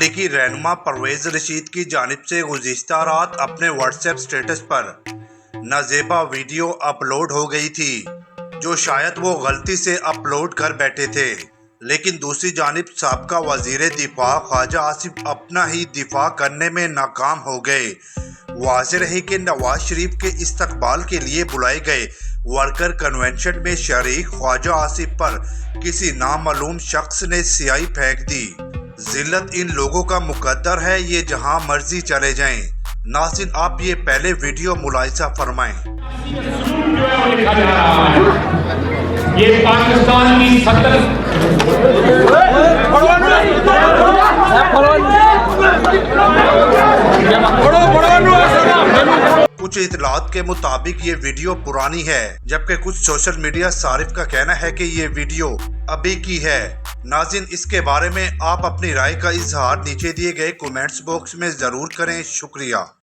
تبلیغی رہنما پرویز رشید کی جانب سے گزشتہ رات اپنے واٹس ایپ سٹیٹس پر نازیبا ویڈیو اپلوڈ ہو گئی تھی جو شاید وہ غلطی سے اپلوڈ کر بیٹھے تھے، لیکن دوسری جانب سابقہ وزیر دفاع خواجہ آصف اپنا ہی دفاع کرنے میں ناکام ہو گئے۔ واضح رہے کہ نواز شریف کے استقبال کے لیے بلائے گئے ورکر کنونشن میں شریک خواجہ آصف پر کسی نامعلوم شخص نے سیاہی پھینک دی۔ ذلت ان لوگوں کا مقدر ہے، یہ جہاں مرضی چلے جائیں۔ ناظرین، آپ یہ پہلے ویڈیو ملاحظہ فرمائیں۔ یہ پاکستان کی کچھ اطلاعات کے مطابق یہ ویڈیو پرانی ہے، جبکہ کچھ سوشل میڈیا صارف کا کہنا ہے کہ یہ ویڈیو ابھی کی ہے۔ ناظرین، اس کے بارے میں آپ اپنی رائے کا اظہار نیچے دیے گئے کومنٹس باکس میں ضرور کریں۔ شکریہ۔